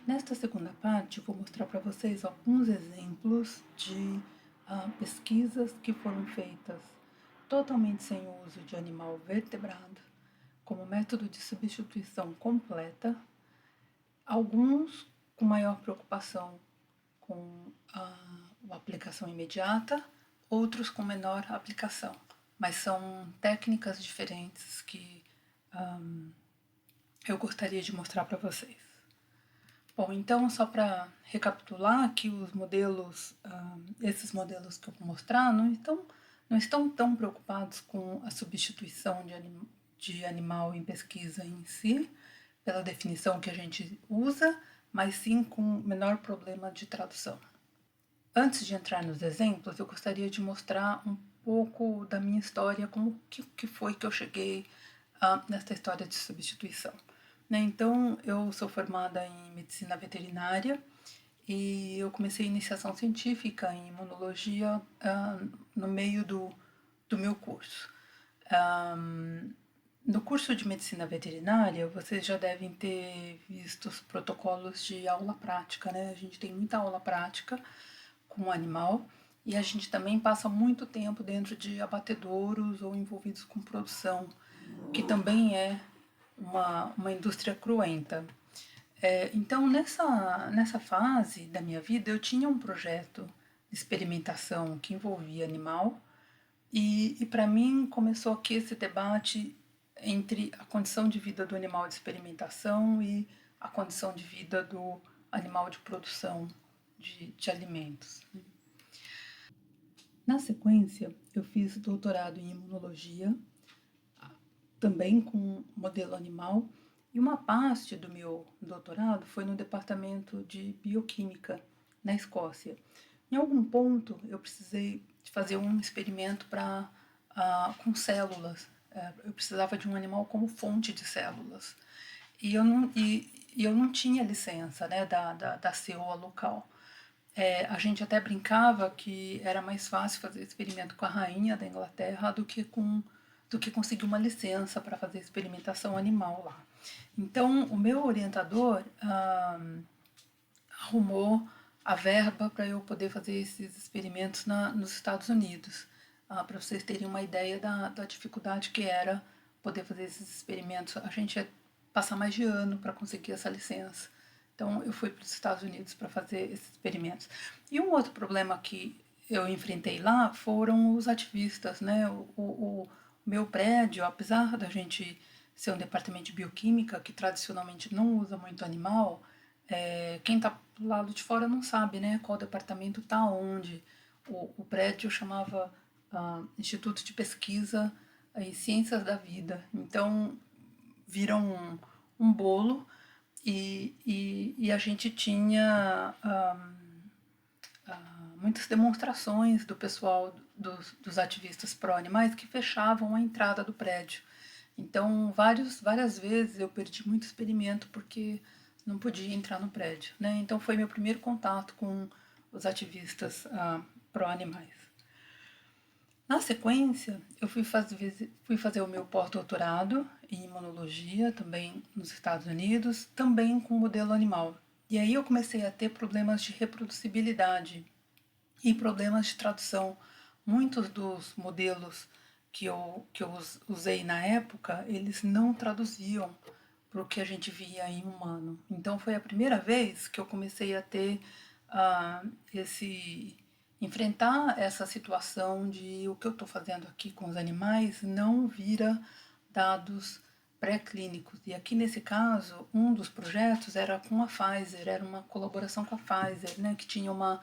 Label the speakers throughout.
Speaker 1: Nesta segunda parte, eu vou mostrar para vocês alguns exemplos de pesquisas que foram feitas totalmente sem o uso de animal vertebrado, como método de substituição completa, alguns com maior preocupação com a aplicação imediata, outros com menor aplicação, mas são técnicas diferentes que eu gostaria de mostrar para vocês. Bom, então só para recapitular aqui os modelos, esses modelos que eu vou mostrar não estão tão preocupados com a substituição de animal em pesquisa em si, pela definição que a gente usa, mas sim com menor problema de tradução. Antes de entrar nos exemplos, eu gostaria de mostrar um pouco da minha história, como que foi que eu cheguei nessa história de substituição. Então, eu sou formada em medicina veterinária e eu comecei iniciação científica em imunologia no meio do meu curso. No curso de medicina veterinária, vocês já devem ter visto os protocolos de aula prática, né? A gente tem muita aula prática com o animal e a gente também passa muito tempo dentro de abatedouros ou envolvidos com produção, que também é uma indústria cruenta. Então, nessa fase da minha vida, eu tinha um projeto de experimentação que envolvia animal e para mim começou aqui esse debate entre a condição de vida do animal de experimentação e a condição de vida do animal de produção de alimentos. Na sequência, eu fiz doutorado em imunologia, também com modelo animal, e uma parte do meu doutorado foi no departamento de bioquímica, na Escócia. Em algum ponto, eu precisei de fazer um experimento com células. Eu precisava de um animal como fonte de células. E eu não tinha licença, né, da CEOA local. A gente até brincava que era mais fácil fazer experimento com a rainha da Inglaterra do que conseguir uma licença para fazer experimentação animal lá. Então, o meu orientador arrumou a verba para eu poder fazer esses experimentos nos Estados Unidos, para vocês terem uma ideia da dificuldade que era poder fazer esses experimentos. A gente ia passar mais de ano para conseguir essa licença. Então, eu fui para os Estados Unidos para fazer esses experimentos. E um outro problema que eu enfrentei lá foram os ativistas, né? O meu prédio, apesar da gente ser um departamento de bioquímica que tradicionalmente não usa muito animal, quem está do lado de fora não sabe, né, qual departamento está onde. O prédio chamava Instituto de Pesquisa em Ciências da Vida. Então, viram um bolo e a gente tinha muitas demonstrações do pessoal, dos ativistas pró-animais que fechavam a entrada do prédio. Então, várias vezes eu perdi muito experimento porque não podia entrar no prédio, né? Então, foi meu primeiro contato com os ativistas pró-animais. Na sequência, eu fui fazer o meu pós-doutorado em imunologia, também nos Estados Unidos, também com modelo animal. E aí eu comecei a ter problemas de reproducibilidade e problemas de tradução. Muitos dos modelos que eu usei na época, eles não traduziam para o que a gente via em humano. Então foi a primeira vez que eu comecei a ter esse enfrentar essa situação de o que eu estou fazendo aqui com os animais não vira dados pré-clínicos. E aqui nesse caso, um dos projetos era com a Pfizer, era uma colaboração com a Pfizer, né, que tinha uma,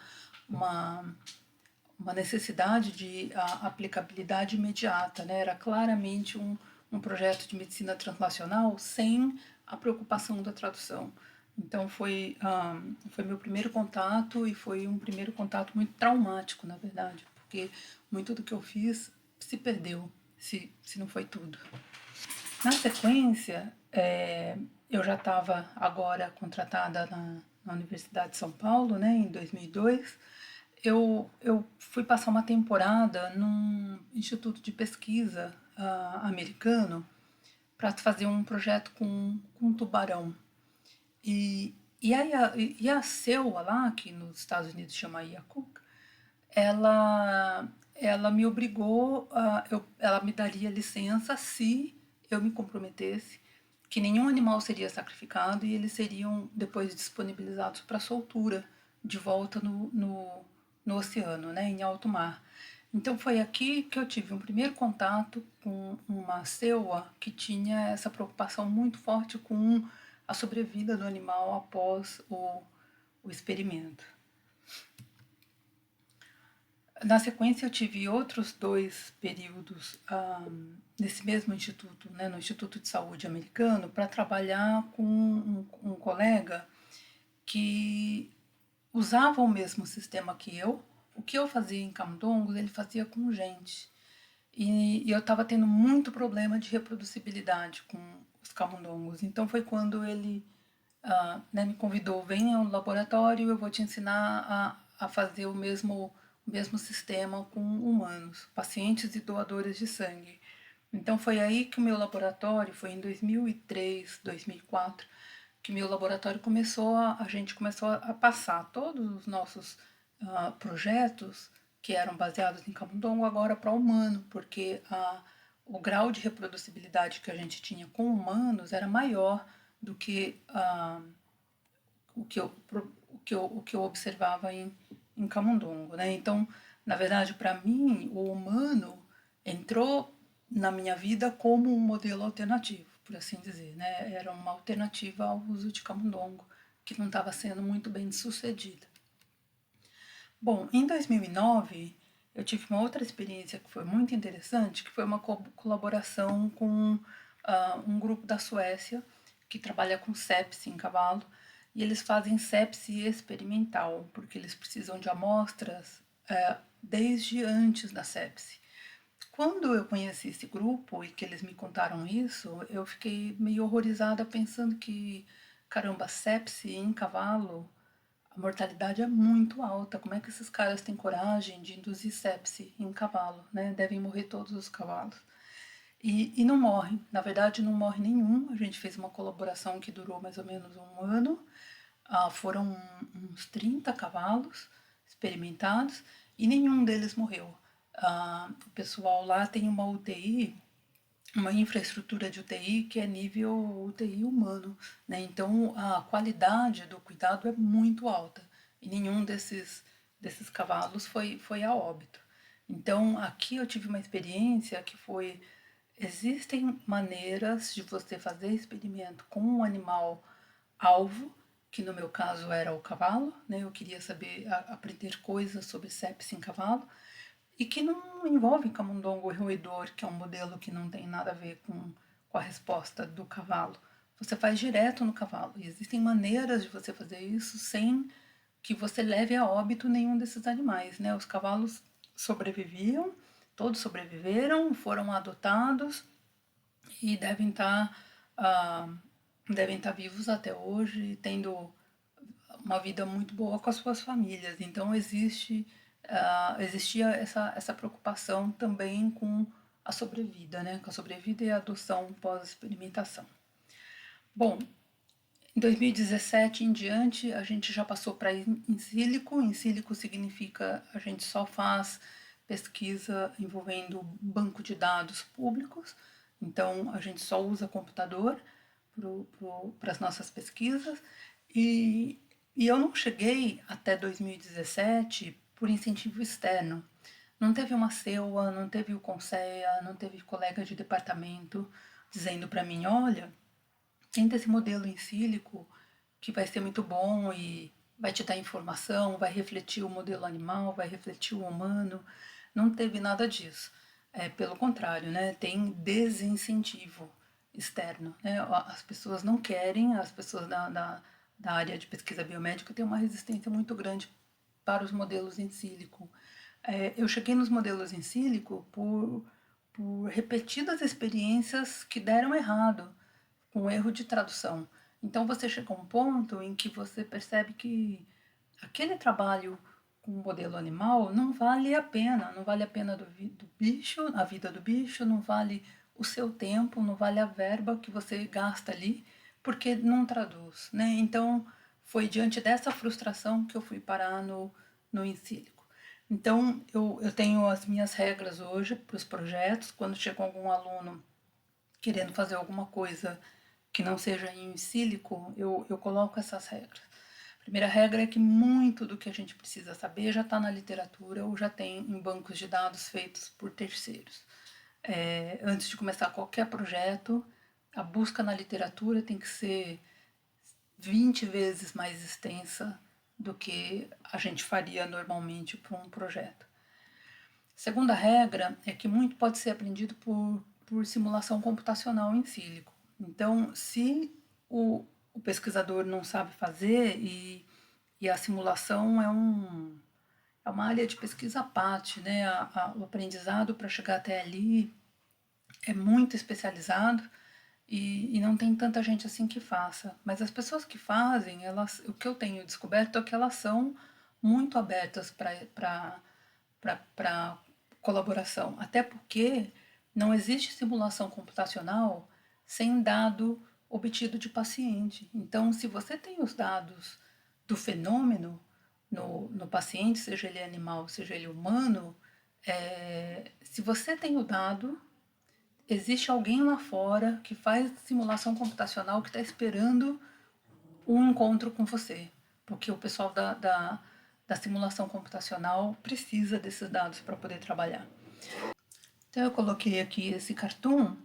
Speaker 1: uma necessidade de aplicabilidade imediata, né? Era claramente um projeto de medicina translacional sem a preocupação da tradução. Então foi meu primeiro contato e foi um primeiro contato muito traumático, na verdade, porque muito do que eu fiz se perdeu, se não foi tudo. Na sequência, eu já estava agora contratada na Universidade de São Paulo, né, em 2002. Eu fui passar uma temporada num instituto de pesquisa americano para fazer um projeto com tubarão. E a CEUA lá, que nos Estados Unidos chama IACUC, ela me obrigou, ela me daria licença se eu me comprometesse que nenhum animal seria sacrificado e eles seriam depois disponibilizados para soltura de volta no oceano, né, em alto mar. Então foi aqui que eu tive um primeiro contato com uma CEUA que tinha essa preocupação muito forte com a sobrevida do animal após o experimento. Na sequência, eu tive outros 2 períodos nesse mesmo instituto, né, no Instituto de Saúde americano, para trabalhar com um colega que usava o mesmo sistema que eu. O que eu fazia em camundongos, ele fazia com gente. E eu estava tendo muito problema de reproducibilidade com os camundongos. Então foi quando ele né, me convidou, venha ao laboratório, eu vou te ensinar a fazer o mesmo sistema com humanos, pacientes e doadores de sangue. Então foi aí que o meu laboratório, foi em 2003, 2004, que meu laboratório a gente começou a passar todos os nossos projetos que eram baseados em camundongo agora para humano, porque o grau de reproducibilidade que a gente tinha com humanos era maior do que o que eu, o que eu observava em camundongo, né? Então, na verdade, para mim, o humano entrou na minha vida como um modelo alternativo, por assim dizer, né? Era uma alternativa ao uso de camundongo, que não estava sendo muito bem sucedida. Bom, em 2009, eu tive uma outra experiência que foi muito interessante, que foi uma colaboração com um grupo da Suécia que trabalha com sepse em cavalo, e eles fazem sepse experimental, porque eles precisam de amostras desde antes da sepse. Quando eu conheci esse grupo e que eles me contaram isso, eu fiquei meio horrorizada pensando que, caramba, sepse em cavalo, a mortalidade é muito alta. Como é que esses caras têm coragem de induzir sepse em cavalo, né? Devem morrer todos os cavalos. E não morre, na verdade não morre nenhum. A gente fez uma colaboração que durou mais ou menos um ano. Foram uns 30 cavalos experimentados e nenhum deles morreu. O pessoal lá tem uma UTI, uma infraestrutura de UTI que é nível UTI humano, né? Então a qualidade do cuidado é muito alta e nenhum desses cavalos foi a óbito. Então aqui eu tive uma experiência que foi: existem maneiras de você fazer experimento com um animal alvo, que no meu caso era o cavalo, né? Eu queria saber, aprender coisas sobre sepse em cavalo, e que não envolve camundongo roedor, que é um modelo que não tem nada a ver com a resposta do cavalo. Você faz direto no cavalo. E existem maneiras de você fazer isso sem que você leve a óbito nenhum desses animais, né? Os cavalos sobreviviam, todos sobreviveram, foram adotados e devem estar vivos até hoje, tendo uma vida muito boa com as suas famílias. Então existia essa preocupação também com a sobrevida, né? Com a sobrevida e a adoção pós-experimentação. Bom, em 2017 em diante, a gente já passou para in sílico. In sílico significa a gente só faz pesquisa envolvendo banco de dados públicos, então a gente só usa computador para as nossas pesquisas. E eu não cheguei até 2017 por incentivo externo. Não teve uma CEUA, não teve o CONSEA, não teve colega de departamento dizendo para mim: olha, tenta esse modelo em sílico que vai ser muito bom e vai te dar informação, vai refletir o modelo animal, vai refletir o humano. Não teve nada disso. Pelo contrário, né? Tem desincentivo externo, né? As pessoas não querem, as pessoas da área de pesquisa biomédica têm uma resistência muito grande para os modelos em sílico. Eu cheguei nos modelos em sílico por repetidas experiências que deram errado, com erro de tradução. Então você chega a um ponto em que você percebe que aquele trabalho com o modelo animal não vale a pena, não vale a pena do bicho, a vida do bicho, não vale o seu tempo, não vale a verba que você gasta ali, porque não traduz, né? Então foi diante dessa frustração que eu fui parar no In Silico. Então, eu tenho as minhas regras hoje para os projetos. Quando chega algum aluno querendo fazer alguma coisa que não seja em In Silico, eu coloco essas regras. A primeira regra é que muito do que a gente precisa saber já está na literatura ou já tem em bancos de dados feitos por terceiros. Antes de começar qualquer projeto, a busca na literatura tem que ser 20 vezes mais extensa do que a gente faria normalmente para um projeto. Segunda regra é que muito pode ser aprendido por simulação computacional em sílico. Então, se o pesquisador não sabe fazer e a simulação é uma área de pesquisa à parte, né? O aprendizado para chegar até ali é muito especializado e não tem tanta gente assim que faça. Mas as pessoas que fazem, o que eu tenho descoberto é que elas são muito abertas para colaboração. Até porque não existe simulação computacional sem dado obtido de paciente. Então, se você tem os dados do fenômeno no paciente, seja ele animal, seja ele humano, se você tem o dado, existe alguém lá fora que faz simulação computacional que está esperando um encontro com você, porque o pessoal da simulação computacional precisa desses dados para poder trabalhar. Então eu coloquei aqui esse cartoon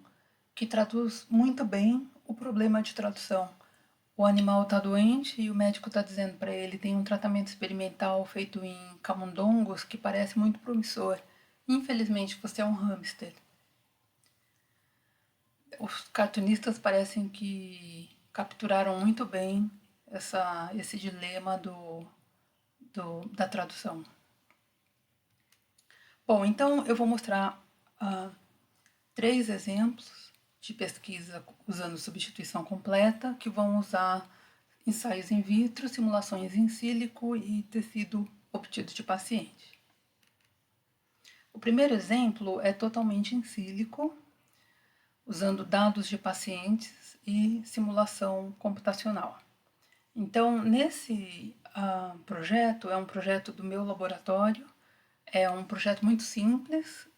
Speaker 1: que traduz muito bem o problema de tradução. O animal está doente e o médico está dizendo para ele tem um tratamento experimental feito em camundongos que parece muito promissor. Infelizmente você é um hamster. Os cartunistas parecem que capturaram muito bem esse dilema da tradução. Bom, então eu vou mostrar 3 exemplos de pesquisa usando substituição completa, que vão usar ensaios in vitro, simulações in sílico e tecido obtido de paciente. O primeiro exemplo é totalmente in sílico, usando dados de pacientes e simulação computacional. Então, nesse projeto, é um projeto do meu laboratório, é um projeto muito simples,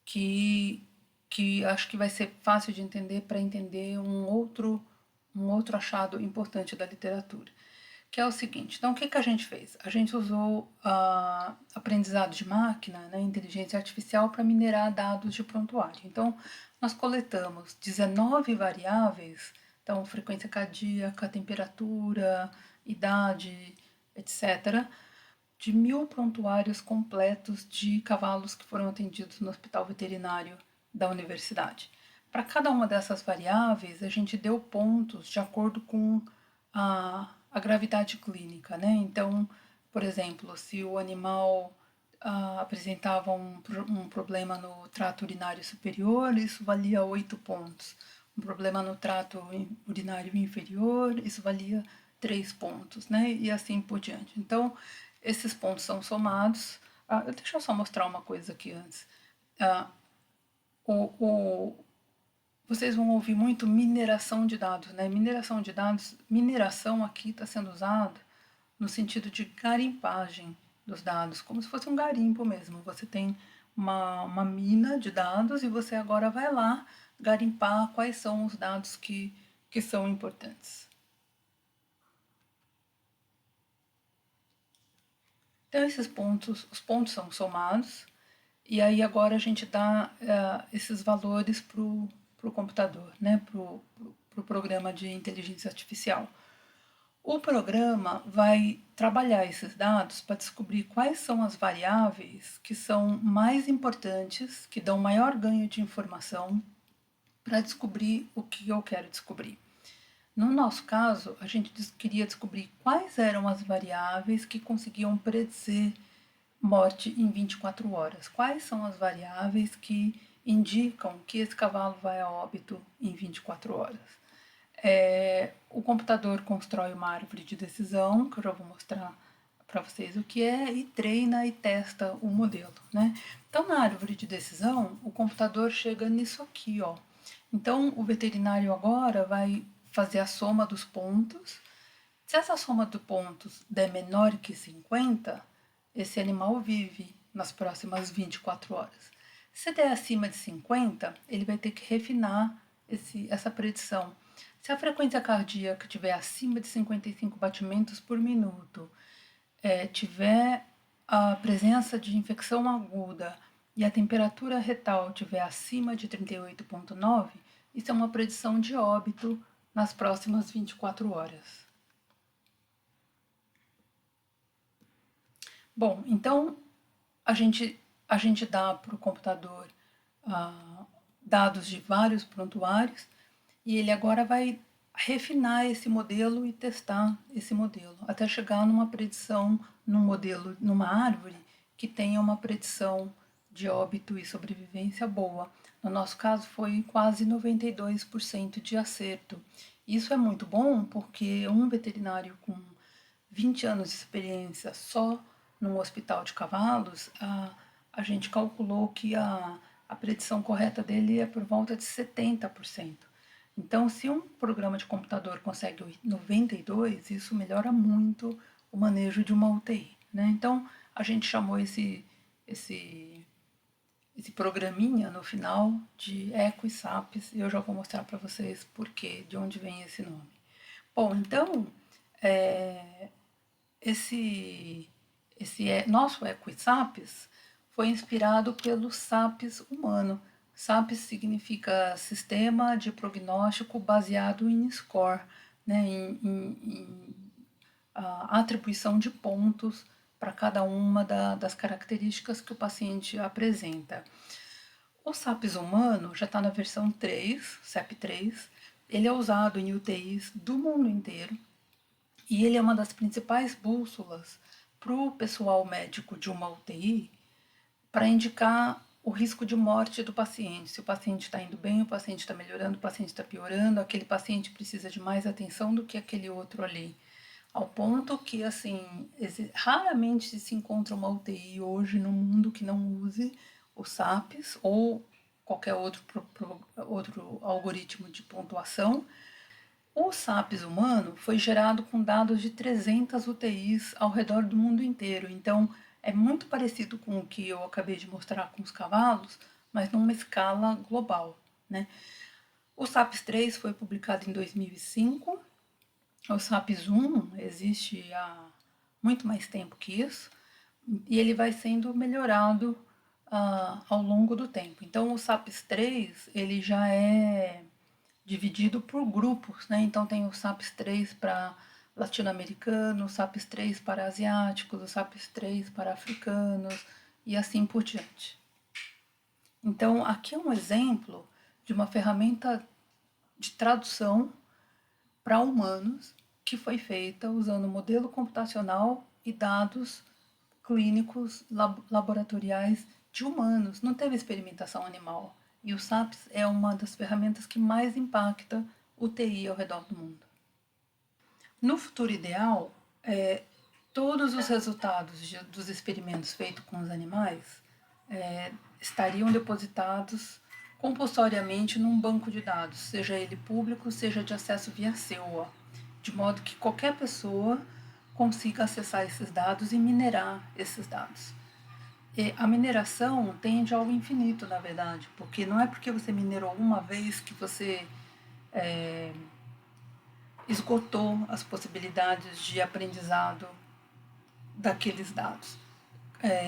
Speaker 1: que acho que vai ser fácil de entender para entender um outro achado importante da literatura, que é o seguinte. Então, o que a gente fez? A gente usou aprendizado de máquina, né, inteligência artificial, para minerar dados de prontuário. Então, nós coletamos 19 variáveis, então frequência cardíaca, temperatura, idade, etc., de 1.000 prontuários completos de cavalos que foram atendidos no hospital veterinário da universidade. Para cada uma dessas variáveis, a gente deu pontos de acordo com a gravidade clínica, né? Então, por exemplo, se o animal apresentava um problema no trato urinário superior, isso valia 8 pontos. Um problema no trato urinário inferior, isso valia 3 pontos, né? E assim por diante. Então, esses pontos são somados. Deixa eu só mostrar uma coisa aqui antes. Vocês vão ouvir muito mineração de dados, né? Mineração de dados, mineração aqui está sendo usado no sentido de garimpagem dos dados, como se fosse um garimpo mesmo. Você tem uma mina de dados e você agora vai lá garimpar quais são os dados que são importantes. Então, os pontos são somados, e aí agora a gente dá esses valores para o computador, né, para o programa de inteligência artificial. O programa vai trabalhar esses dados para descobrir quais são as variáveis que são mais importantes, que dão maior ganho de informação para descobrir o que eu quero descobrir. No nosso caso, a gente queria descobrir quais eram as variáveis que conseguiam predizer morte em 24 horas. Quais são as variáveis que indicam que esse cavalo vai a óbito em 24 horas. O computador constrói uma árvore de decisão, que eu já vou mostrar para vocês o que é, e treina e testa o modelo, né? Então, na árvore de decisão, o computador chega nisso aqui, ó. Então, o veterinário agora vai fazer a soma dos pontos. Se essa soma de pontos der menor que 50, esse animal vive nas próximas 24 horas. Se der acima de 50, ele vai ter que refinar essa predição. Se a frequência cardíaca estiver acima de 55 batimentos por minuto, tiver a presença de infecção aguda e a temperatura retal estiver acima de 38,9, isso é uma predição de óbito nas próximas 24 horas. Bom, então a gente dá para o computador dados de vários prontuários e ele agora vai refinar esse modelo e testar esse modelo, até chegar numa predição, num modelo, numa árvore que tenha uma predição de óbito e sobrevivência boa. No nosso caso foi quase 92% de acerto. Isso é muito bom porque um veterinário com 20 anos de experiência só num hospital de cavalos, a gente calculou que a predição correta dele é por volta de 70%. Então, se um programa de computador consegue 92%, isso melhora muito o manejo de uma UTI. Né? Então, a gente chamou esse programinha no final de Equi Sapiens, e eu já vou mostrar para vocês por quê, de onde vem esse nome. Bom, então, esse nosso Equi Sapiens foi inspirado pelo SAPS humano. SAPS significa Sistema de Prognóstico Baseado em Score, né, em atribuição de pontos para cada uma das características que o paciente apresenta. O SAPS humano já está na versão 3, SEP3, ele é usado em UTIs do mundo inteiro e ele é uma das principais bússolas para o pessoal médico de uma UTI para indicar o risco de morte do paciente. Se o paciente está indo bem, o paciente está melhorando, o paciente está piorando, aquele paciente precisa de mais atenção do que aquele outro ali. Ao ponto que, assim, raramente se encontra uma UTI hoje no mundo que não use o SAPS ou qualquer outro algoritmo de pontuação. O SAPS humano foi gerado com dados de 300 UTIs ao redor do mundo inteiro, então é muito parecido com o que eu acabei de mostrar com os cavalos, mas numa escala global. Né? O SAPS 3 foi publicado em 2005, o SAPS 1 existe há muito mais tempo que isso, e ele vai sendo melhorado ao longo do tempo. Então o SAPS 3 ele já é dividido por grupos, né? Então tem o SAPS 3 para latino-americanos, o SAPS 3 para asiáticos, o SAPS 3 para africanos e assim por diante. Então aqui é um exemplo de uma ferramenta de tradução para humanos que foi feita usando modelo computacional e dados clínicos laboratoriais de humanos. Não teve experimentação animal. E o SAPS é uma das ferramentas que mais impacta o TI ao redor do mundo. No futuro ideal, todos os resultados dos experimentos feitos com os animais estariam depositados compulsoriamente num banco de dados, seja ele público, seja de acesso via SEWA, de modo que qualquer pessoa consiga acessar esses dados e minerar esses dados. A mineração tende ao infinito, na verdade, porque não é porque você minerou uma vez que você esgotou as possibilidades de aprendizado daqueles dados.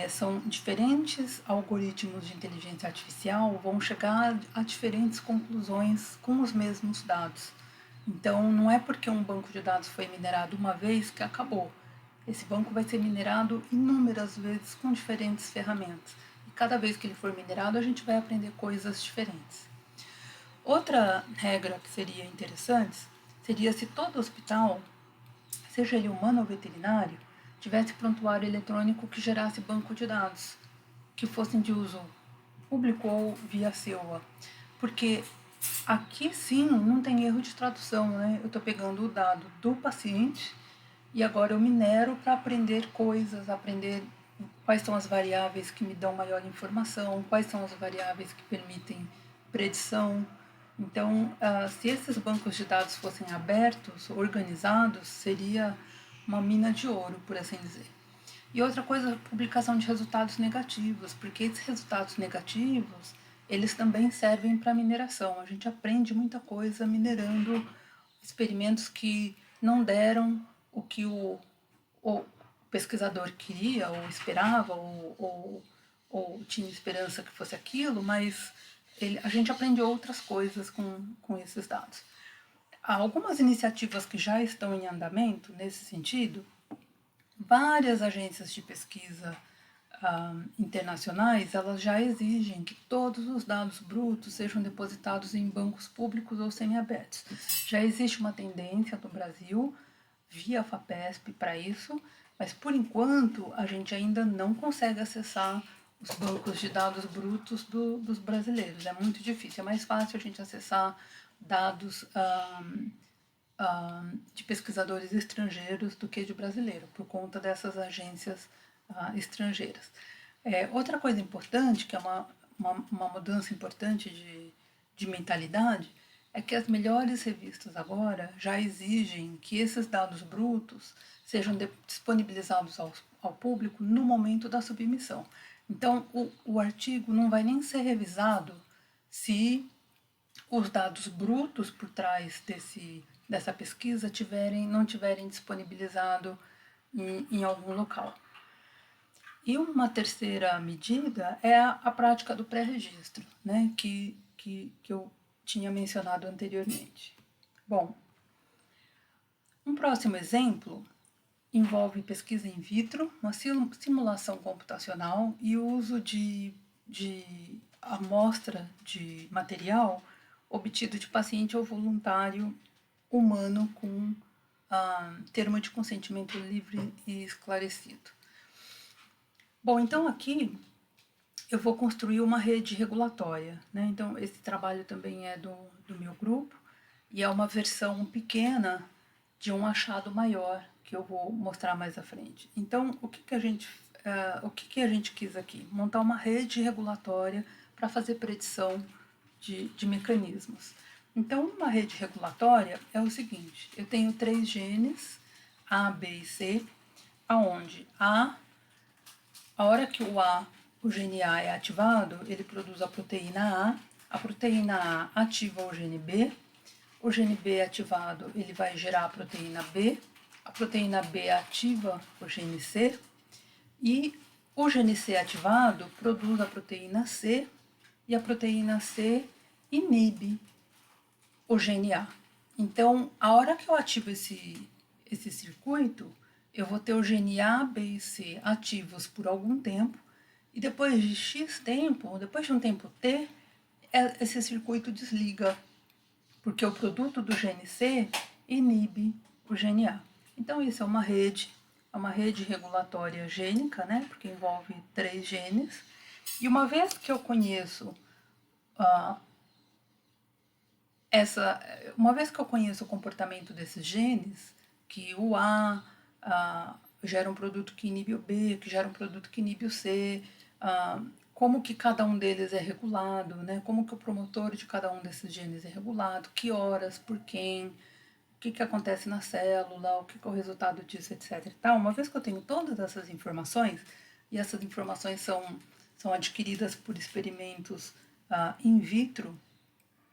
Speaker 1: São diferentes algoritmos de inteligência artificial vão chegar a diferentes conclusões com os mesmos dados. Então, não é porque um banco de dados foi minerado uma vez que acabou. Esse banco vai ser minerado inúmeras vezes com diferentes ferramentas. E cada vez que ele for minerado, a gente vai aprender coisas diferentes. Outra regra que seria interessante seria se todo hospital, seja ele humano ou veterinário, tivesse prontuário eletrônico que gerasse banco de dados, que fossem de uso público ou via SEWA. Porque aqui sim não tem erro de tradução, né? Eu estou pegando o dado do paciente e agora eu minero para aprender coisas, aprender quais são as variáveis que me dão maior informação, quais são as variáveis que permitem predição. Então, se esses bancos de dados fossem abertos, organizados, seria uma mina de ouro, por assim dizer. E outra coisa, a publicação de resultados negativos, porque esses resultados negativos, eles também servem para mineração. A gente aprende muita coisa minerando experimentos que não deram o que o pesquisador queria, ou esperava, ou tinha esperança que fosse aquilo, mas a gente aprende outras coisas com esses dados. Há algumas iniciativas que já estão em andamento nesse sentido. Várias agências de pesquisa internacionais, elas já exigem que todos os dados brutos sejam depositados em bancos públicos ou semiabertos. Já existe uma tendência no Brasil, via FAPESP, para isso, mas por enquanto a gente ainda não consegue acessar os bancos de dados brutos dos brasileiros. É muito difícil, é mais fácil a gente acessar dados de pesquisadores estrangeiros do que de brasileiro, por conta dessas agências estrangeiras. Outra coisa importante, que é uma mudança importante de mentalidade, é que as melhores revistas agora já exigem que esses dados brutos sejam disponibilizados ao público no momento da submissão. Então, o artigo não vai nem ser revisado se os dados brutos por trás dessa pesquisa não tiverem disponibilizado em algum local. E uma terceira medida é a prática do pré-registro, né, que eu tinha mencionado anteriormente. Bom, um próximo exemplo envolve pesquisa in vitro, uma simulação computacional e o uso de amostra de material obtido de paciente ou voluntário humano com termo de consentimento livre e esclarecido. Bom, então aqui eu vou construir uma rede regulatória, né? Então esse trabalho também é do meu grupo e é uma versão pequena de um achado maior que eu vou mostrar mais à frente. Então o que a gente quis aqui? Montar uma rede regulatória para fazer predição de mecanismos. Então, uma rede regulatória é o seguinte: eu tenho 3 genes, A, B e C, aonde a hora que o gene A é ativado, ele produz a proteína A ativa o gene B ativado, ele vai gerar a proteína B ativa o gene C, e o gene C ativado produz a proteína C, e a proteína C inibe o gene A. Então, a hora que eu ativo esse circuito, eu vou ter o gene A, B e C ativos por algum tempo, e depois de X tempo, depois de um tempo T, esse circuito desliga, porque o produto do gene C inibe o gene A. Então, isso é uma rede regulatória gênica, né? Porque envolve 3 genes. E uma vez que eu conheço uma vez que eu conheço o comportamento desses genes, que o A gera um produto que inibe o B, que gera um produto que inibe o C, como que cada um deles é regulado, né? Como que o promotor de cada um desses genes é regulado, que horas, por quem, o que acontece na célula, o que é o resultado disso, etc. Então, uma vez que eu tenho todas essas informações, e essas informações são adquiridas por experimentos in vitro,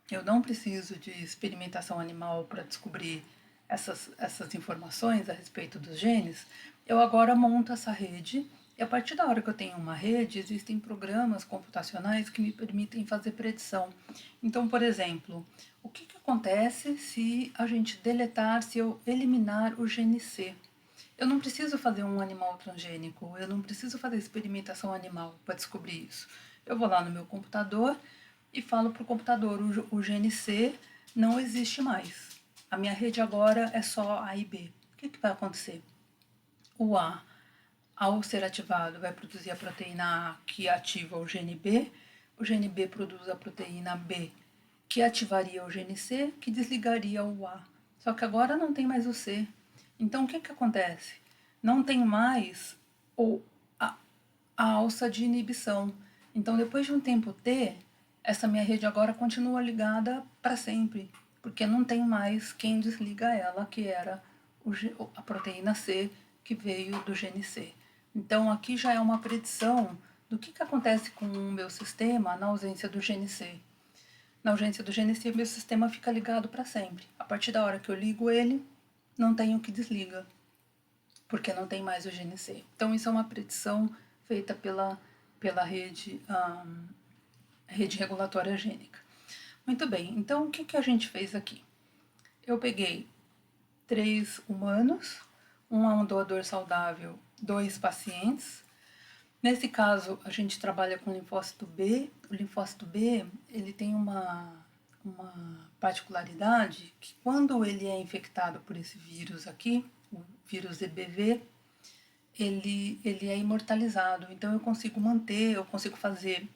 Speaker 1: eu não preciso de experimentação animal para descobrir essas informações a respeito dos genes. Eu agora monto essa rede, e a partir da hora que eu tenho uma rede, existem programas computacionais que me permitem fazer predição. Então, por exemplo, o que acontece se a gente deletar, se eu eliminar o gene C? Eu não preciso fazer um animal transgênico, eu não preciso fazer experimentação animal para descobrir isso. Eu vou lá no meu computador e falo para o computador: o gene C não existe mais. A minha rede agora é só A e B. O que vai acontecer? O A, ao ser ativado, vai produzir a proteína A, que ativa o gene B produz a proteína B, que ativaria o gene C, que desligaria o A. Só que agora não tem mais o C. Então, o que acontece? Não tem mais a alça de inibição. Então, depois de um tempo T, essa minha rede agora continua ligada para sempre, porque não tem mais quem desliga ela, que era a proteína C que veio do gene C. Então aqui já é uma predição do que acontece com o meu sistema na ausência do gene C. Na ausência do gene C, meu sistema fica ligado para sempre. A partir da hora que eu ligo ele, não tem o que desliga, porque não tem mais o gene C. Então isso é uma predição feita pela rede regulatória gênica. Muito bem, então o que a gente fez aqui? Eu peguei 3 humanos, um doador saudável, 2 pacientes. Nesse caso, a gente trabalha com linfócito B. O linfócito B, ele tem uma particularidade que quando ele é infectado por esse vírus aqui, o vírus EBV, ele é imortalizado. Então eu consigo fazer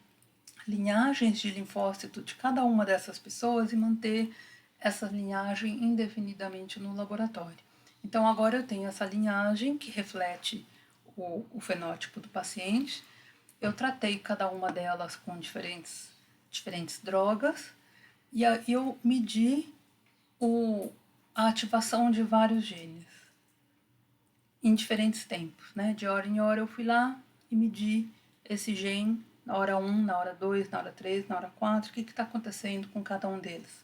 Speaker 1: linhagens de linfócito de cada uma dessas pessoas e manter essa linhagem indefinidamente no laboratório. Então agora eu tenho essa linhagem que reflete o fenótipo do paciente. Eu tratei cada uma delas com diferentes drogas e eu medi a ativação de vários genes em diferentes tempos, né? De hora em hora eu fui lá e medi esse gene na hora 1, na hora 2, na hora 3, na hora 4, o que está acontecendo com cada um deles.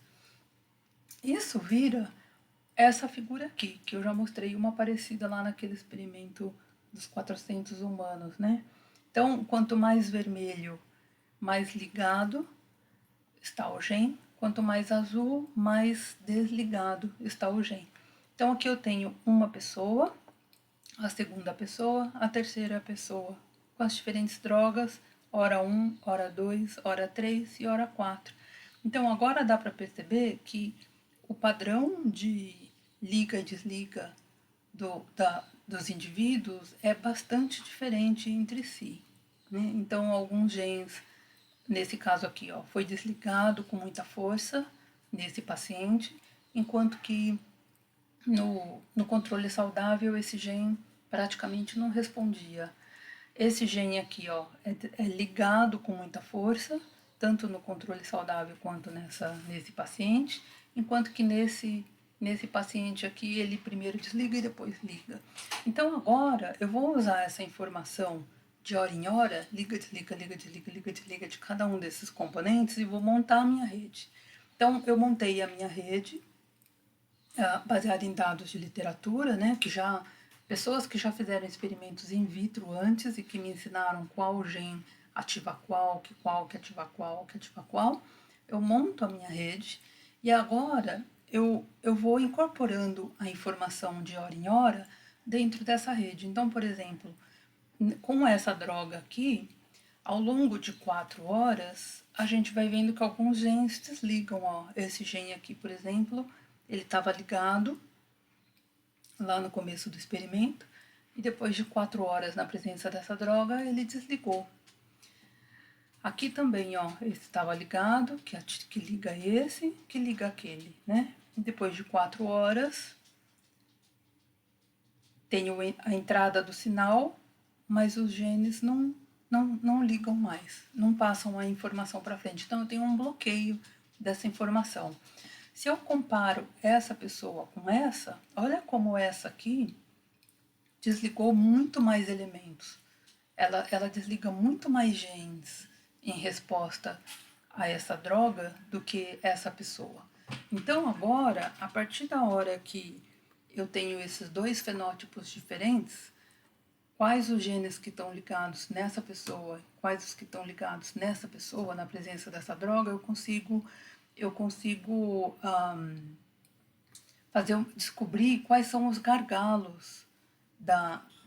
Speaker 1: Isso vira essa figura aqui, que eu já mostrei uma parecida lá naquele experimento dos 400 humanos, né? Então, quanto mais vermelho, mais ligado está o gene, quanto mais azul, mais desligado está o gene. Então, aqui eu tenho uma pessoa, a segunda pessoa, a terceira pessoa, com as diferentes drogas, hora 1, hora 2, hora 3 e hora 4. Então, agora dá para perceber que o padrão de liga e desliga dos indivíduos é bastante diferente entre si, né? Então, alguns genes, nesse caso aqui, ó, foi desligado com muita força nesse paciente, enquanto que no controle saudável esse gene praticamente não respondia. Esse gene aqui, ó, é ligado com muita força, tanto no controle saudável quanto nesse paciente, enquanto que nesse paciente aqui ele primeiro desliga e depois liga. Então agora eu vou usar essa informação de hora em hora, liga, desliga, liga, desliga, liga, desliga de cada um desses componentes e vou montar a minha rede. Então eu montei a minha rede baseada em dados de literatura, né, pessoas que já fizeram experimentos in vitro antes e que me ensinaram qual gene ativa qual que ativa qual, que ativa qual. Eu monto a minha rede e agora eu vou incorporando a informação de hora em hora dentro dessa rede. Então, por exemplo, com essa droga aqui, ao longo de 4 horas, a gente vai vendo que alguns genes desligam. Ó. Esse gene aqui, por exemplo, ele estava ligado lá no começo do experimento e depois de 4 horas na presença dessa droga, ele desligou. Aqui também, ó, esse estava ligado, que liga esse, que liga aquele, né? E depois de 4 horas, tem a entrada do sinal, mas os genes não ligam mais, não passam a informação para frente. Então, eu tenho um bloqueio dessa informação. Se eu comparo essa pessoa com essa, olha como essa aqui desligou muito mais elementos. Ela desliga muito mais genes em resposta a essa droga do que essa pessoa. Então agora, a partir da hora que eu tenho esses dois fenótipos diferentes, quais os genes que estão ligados nessa pessoa, quais os que estão ligados nessa pessoa, na presença dessa droga, eu consigo descobrir quais são os gargalos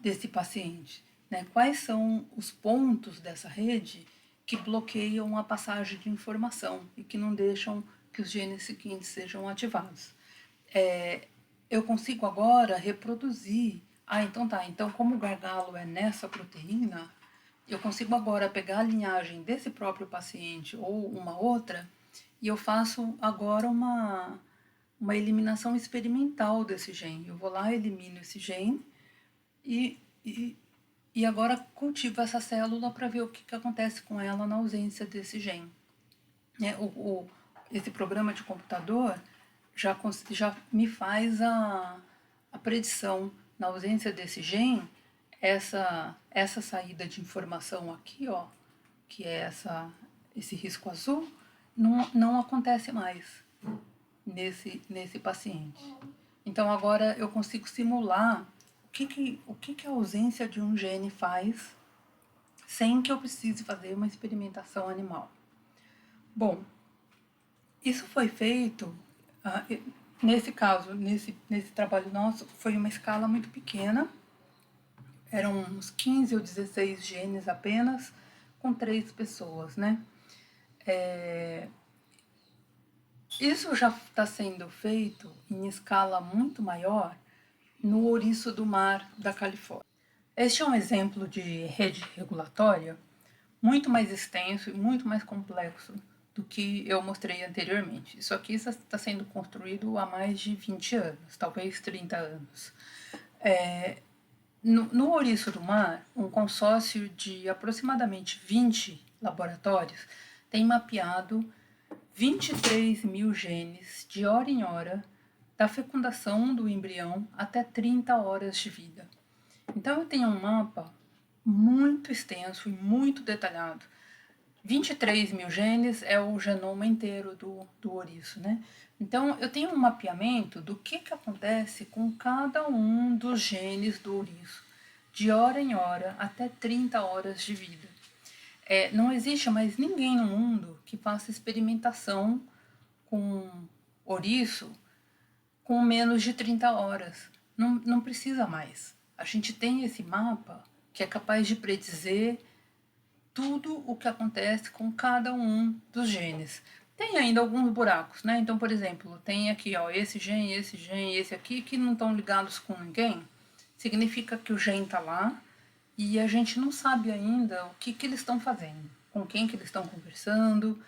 Speaker 1: desse paciente, né? Quais são os pontos dessa rede que bloqueiam a passagem de informação e que não deixam que os genes seguintes sejam ativados. Eu consigo agora reproduzir. Então tá. Então, como o gargalo é nessa proteína, eu consigo agora pegar a linhagem desse próprio paciente ou uma outra e eu faço agora uma eliminação experimental desse gene. Eu vou lá, elimino esse gene e agora cultivo essa célula para ver o que acontece com ela na ausência desse gene. né? Esse programa de computador já me faz a predição. Na ausência desse gene, essa saída de informação aqui, ó, que é esse risco azul, não acontece mais nesse paciente. Então agora eu consigo simular o que a ausência de um gene faz sem que eu precise fazer uma experimentação animal. Bom, isso foi feito, nesse caso, nesse trabalho nosso, foi uma escala muito pequena, eram uns 15 ou 16 genes apenas, com 3 pessoas, né? Isso já está sendo feito em escala muito maior no ouriço do mar da Califórnia. Este é um exemplo de rede regulatória muito mais extenso e muito mais complexo do que eu mostrei anteriormente. Isso aqui está sendo construído há mais de 20 anos, talvez 30 anos. No ouriço do mar, um consórcio de aproximadamente 20 laboratórios tem mapeado 23 mil genes de hora em hora, da fecundação do embrião até 30 horas de vida. Então eu tenho um mapa muito extenso e muito detalhado. 23 mil genes é o genoma inteiro do ouriço, né? Então eu tenho um mapeamento do que acontece com cada um dos genes do ouriço, de hora em hora até 30 horas de vida. Não existe mais ninguém no mundo que faça experimentação com ouriço com menos de 30 horas. Não precisa mais. A gente tem esse mapa que é capaz de predizer tudo o que acontece com cada um dos genes. Tem ainda alguns buracos, né? Então, por exemplo, tem aqui, ó, esse gene, esse aqui, que não estão ligados com ninguém. Significa que o gene está lá e a gente não sabe ainda o que eles estão fazendo, com quem que eles estão conversando,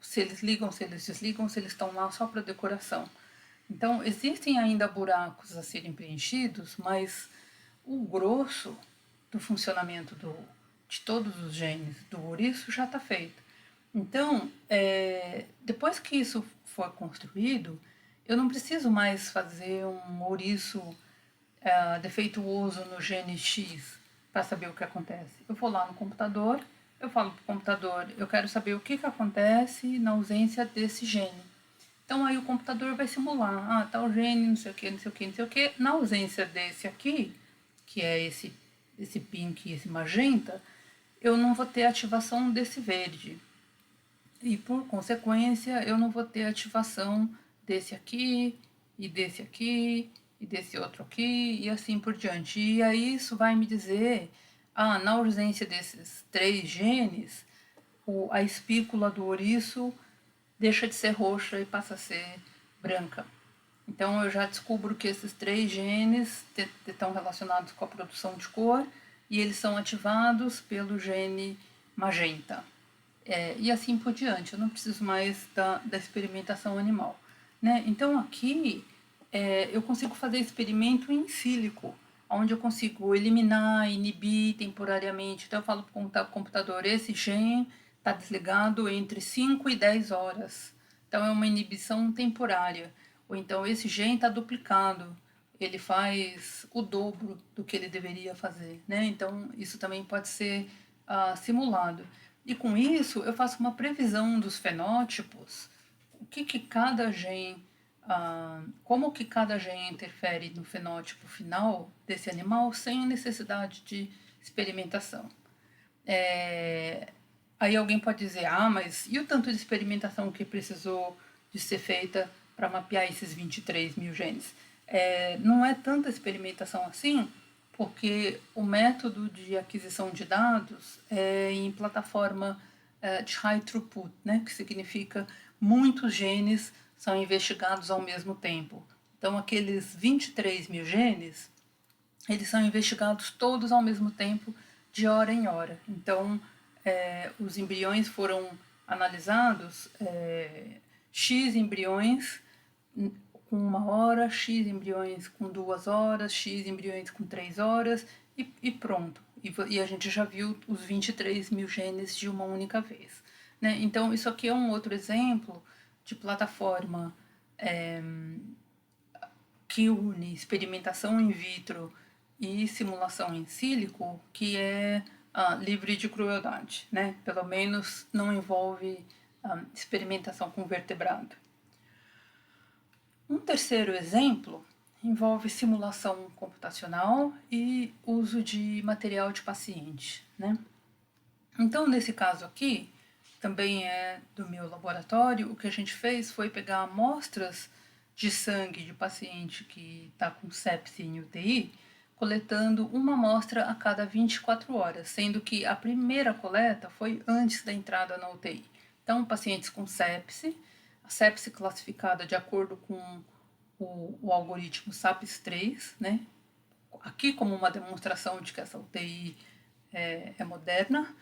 Speaker 1: se eles ligam, se eles desligam, se eles estão lá só para decoração. Então, existem ainda buracos a serem preenchidos, mas o grosso do funcionamento de todos os genes do ouriço já está feito. Então, depois que isso for construído, eu não preciso mais fazer um ouriço defeituoso no gene X para saber o que acontece. Eu vou lá no computador, eu falo para o computador, eu quero saber o que acontece na ausência desse gene. Então aí o computador vai simular, tal gene, não sei o que, não sei o que, não sei o que. Na ausência desse aqui, que é esse pink, esse magenta, eu não vou ter ativação desse verde. E por consequência, eu não vou ter ativação desse aqui, e desse aqui, e desse outro aqui, e assim por diante. E aí isso vai me dizer, na ausência desses 3 genes, a espícula do ouriço deixa de ser roxa e passa a ser branca. Então eu já descubro que esses 3 genes estão relacionados com a produção de cor e eles são ativados pelo gene magenta. E assim por diante, eu não preciso mais da experimentação animal. Né? Então aqui eu consigo fazer experimento em sílico, onde eu consigo eliminar, inibir temporariamente. Então eu falo para o computador, esse gene está desligado entre 5 e 10 horas. Então é uma inibição temporária. Ou então esse gene está duplicado, ele faz o dobro do que ele deveria fazer. Né? Então isso também pode ser simulado. E com isso eu faço uma previsão dos fenótipos, o que cada gene, como que cada gene interfere no fenótipo final desse animal sem necessidade de experimentação. Aí alguém pode dizer, mas e o tanto de experimentação que precisou de ser feita para mapear esses 23 mil genes? Não é tanta experimentação assim, porque o método de aquisição de dados é em plataforma de high throughput, né, que significa muitos genes são investigados ao mesmo tempo. Então, aqueles 23 mil genes, eles são investigados todos ao mesmo tempo, de hora em hora. Então, os embriões foram analisados, X embriões com 1 hora, X embriões com 2 horas, X embriões com 3 horas e pronto. E a gente já viu os 23 mil genes de uma única vez. né? Então, isso aqui é um outro exemplo de plataforma que une experimentação in vitro e simulação em sílico, que é livre de crueldade, né? Pelo menos não envolve experimentação com vertebrado. Um terceiro exemplo envolve simulação computacional e uso de material de paciente, né? Então, nesse caso aqui, também é do meu laboratório, o que a gente fez foi pegar amostras de sangue de paciente que está com sepse em UTI, coletando uma amostra a cada 24 horas, sendo que a primeira coleta foi antes da entrada na UTI. Então, pacientes com sepse, a sepse classificada de acordo com o algoritmo SAPS-3, né? Aqui como uma demonstração de que essa UTI é moderna.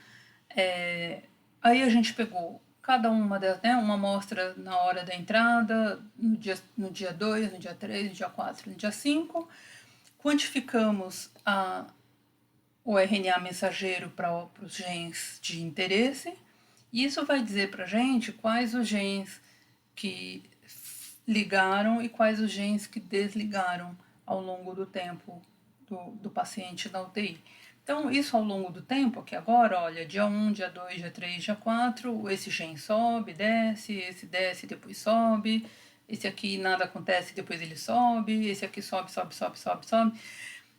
Speaker 1: Aí a gente pegou cada uma delas, né, uma amostra na hora da entrada, no dia 2, no dia 3, no dia 4, no dia 5, quantificamos o RNA mensageiro para os genes de interesse, e isso vai dizer para a gente quais os genes que ligaram e quais os genes que desligaram ao longo do tempo do paciente na UTI. Então, isso ao longo do tempo, aqui agora, olha, dia 1, dia 2, dia 3, dia 4, esse gene sobe, desce, esse desce, depois sobe, esse aqui nada acontece, depois ele sobe, esse aqui sobe, sobe, sobe, sobe, sobe.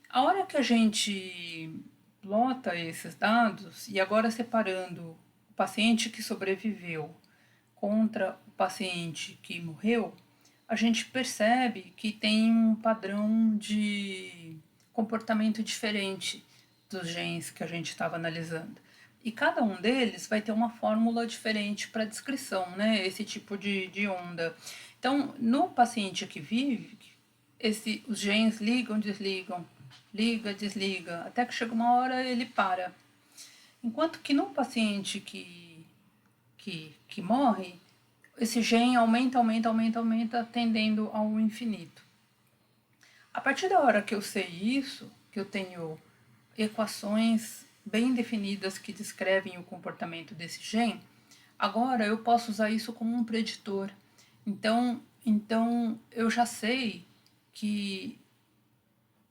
Speaker 1: A hora que a gente plota esses dados, e agora separando o paciente que sobreviveu contra o paciente que morreu, a gente percebe que tem um padrão de comportamento diferente dos genes que a gente estava analisando. E cada um deles vai ter uma fórmula diferente para descrição, né? Esse tipo de onda. Então, no paciente que vive, os genes ligam, desligam, liga, desliga, até que chega uma hora ele para. Enquanto que no paciente que morre, esse gene aumenta, aumenta, aumenta, aumenta, tendendo ao infinito. A partir da hora que eu sei isso, que eu tenho equações bem definidas que descrevem o comportamento desse gene, agora eu posso usar isso como um preditor. Então eu já sei que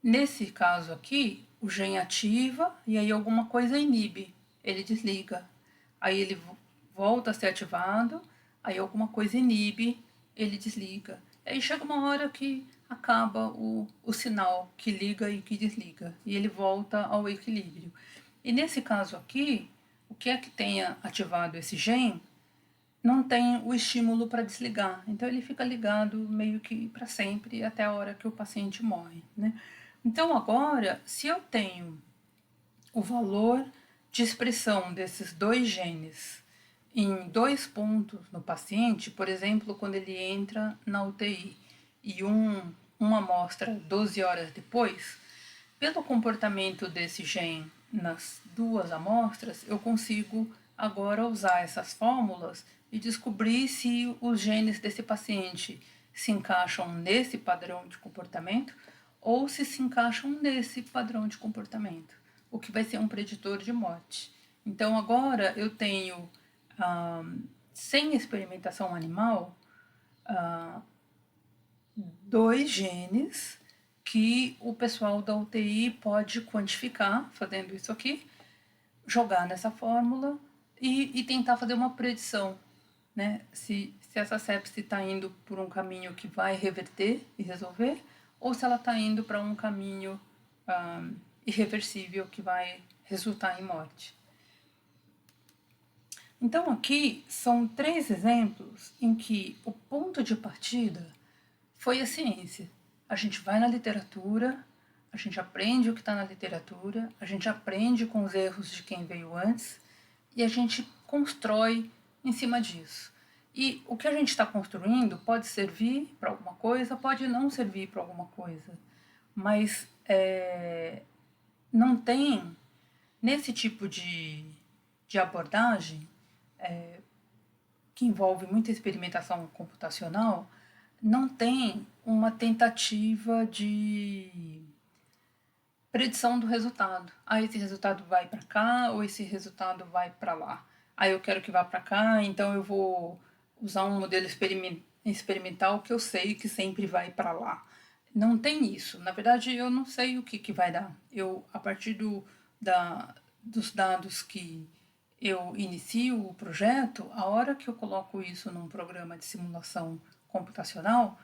Speaker 1: nesse caso aqui, o gene ativa e aí alguma coisa inibe, ele desliga. Aí ele volta a ser ativado, aí alguma coisa inibe, ele desliga. Aí chega uma hora que acaba o sinal que liga e que desliga, e ele volta ao equilíbrio. E nesse caso aqui, o que é que tenha ativado esse gene não tem o estímulo para desligar. Então ele fica ligado meio que para sempre até a hora que o paciente morre, né? Então agora, se eu tenho o valor de expressão desses dois genes em 2 pontos no paciente, por exemplo, quando ele entra na UTI e uma amostra 12 horas depois, pelo comportamento desse gene nas 2 amostras, eu consigo agora usar essas fórmulas e descobrir se os genes desse paciente se encaixam nesse padrão de comportamento ou se encaixam nesse padrão de comportamento, o que vai ser um preditor de morte. Então agora eu tenho, sem experimentação animal, 2 genes que o pessoal da UTI pode quantificar, fazendo isso aqui, jogar nessa fórmula e tentar fazer uma predição, né? Se essa sepse está indo por um caminho que vai reverter e resolver, ou se ela está indo para um caminho irreversível que vai resultar em morte. Então aqui são 3 exemplos em que o ponto de partida foi a ciência. A gente vai na literatura, a gente aprende o que está na literatura, a gente aprende com os erros de quem veio antes e a gente constrói em cima disso. E o que a gente está construindo pode servir para alguma coisa, pode não servir para alguma coisa, mas não tem, nesse tipo de abordagem, que envolve muita experimentação computacional, não tem uma tentativa de predição do resultado. Ah, esse resultado vai para cá ou esse resultado vai para lá. eu quero que vá para cá, então eu vou usar um modelo experimental que eu sei que sempre vai para lá. Não tem isso. Na verdade, eu não sei o que vai dar. A partir dos dados que eu inicio o projeto, a hora que eu coloco isso num programa de simulação computacional,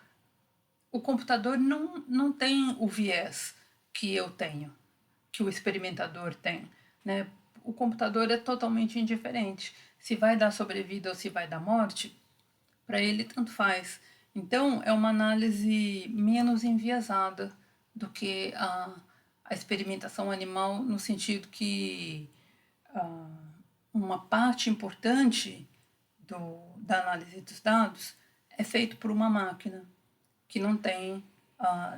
Speaker 1: o computador não tem o viés que eu tenho, que o experimentador tem, né? O computador é totalmente indiferente. Se vai dar sobrevida ou se vai dar morte, para ele tanto faz. Então, é uma análise menos enviesada do que a experimentação animal, no sentido que uma parte importante da análise dos dados é feito por uma máquina que não tem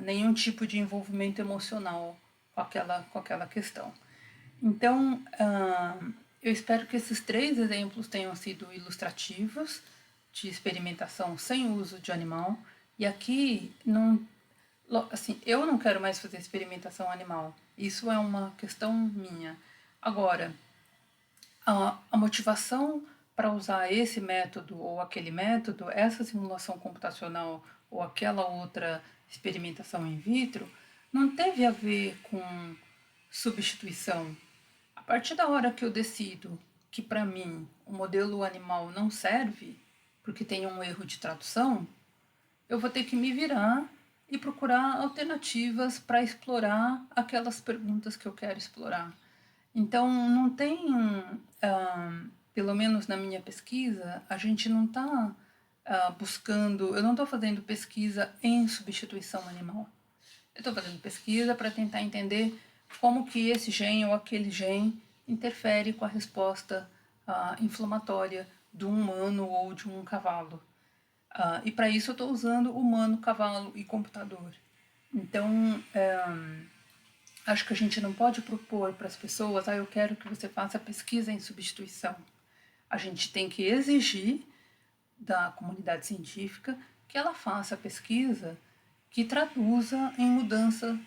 Speaker 1: nenhum tipo de envolvimento emocional com aquela questão. Então, eu espero que esses 3 exemplos tenham sido ilustrativos de experimentação sem uso de animal. E aqui, assim, eu não quero mais fazer experimentação animal. Isso é uma questão minha. Agora, a motivação para usar esse método ou aquele método, essa simulação computacional ou aquela outra experimentação in vitro, não teve a ver com substituição. A partir da hora que eu decido que para mim o modelo animal não serve, porque tem um erro de tradução, eu vou ter que me virar e procurar alternativas para explorar aquelas perguntas que eu quero explorar. Então, não tem, pelo menos na minha pesquisa, a gente não está buscando, eu não estou fazendo pesquisa em substituição animal. Eu estou fazendo pesquisa para tentar entender como que esse gene ou aquele gene interfere com a resposta inflamatória de um humano ou de um cavalo. E para isso eu estou usando humano, cavalo e computador. Então, acho que a gente não pode propor para as pessoas, eu quero que você faça pesquisa em substituição. A gente tem que exigir da comunidade científica que ela faça pesquisa que traduza em mudança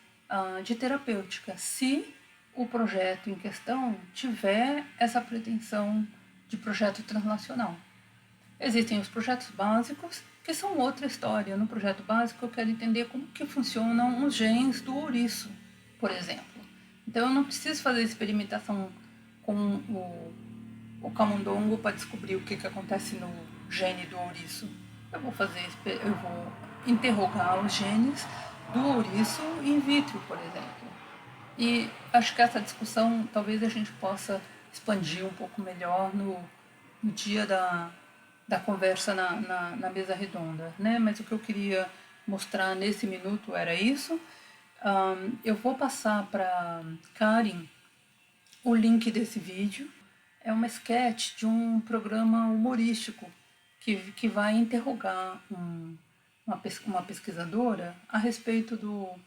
Speaker 1: de terapêutica, se o projeto em questão tiver essa pretensão de projeto translacional. Existem os projetos básicos, que são outra história. No projeto básico eu quero entender como que funcionam os genes do ouriço, por exemplo. Então eu não preciso fazer experimentação com o camundongo para descobrir o que acontece no gene do ouriço. Eu vou interrogar os genes do ouriço in vitro, por exemplo. E acho que essa discussão talvez a gente possa expandir um pouco melhor no dia da conversa na mesa redonda, né? Mas o que eu queria mostrar nesse minuto era isso. Eu vou passar para Karin o link desse vídeo. É uma sketch de um programa humorístico que vai interrogar uma pesquisadora a respeito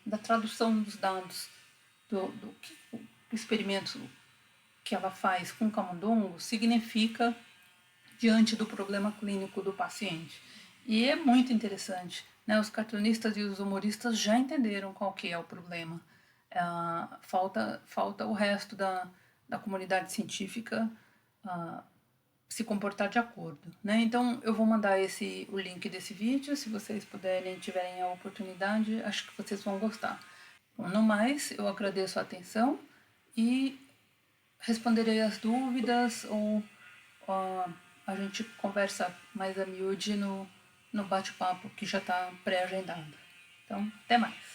Speaker 1: da tradução dos dados do experimento que ela faz com camundongo significa diante do problema clínico do paciente. E é muito interessante, né? Os cartunistas e os humoristas já entenderam qual que é o problema. Falta o resto da comunidade científica se comportar de acordo, né? Então eu vou mandar o link desse vídeo, se vocês puderem, tiverem a oportunidade, acho que vocês vão gostar. Bom, no mais, eu agradeço a atenção e responderei as dúvidas ou a gente conversa mais a miúde no bate-papo que já está pré-agendado. Então, até mais.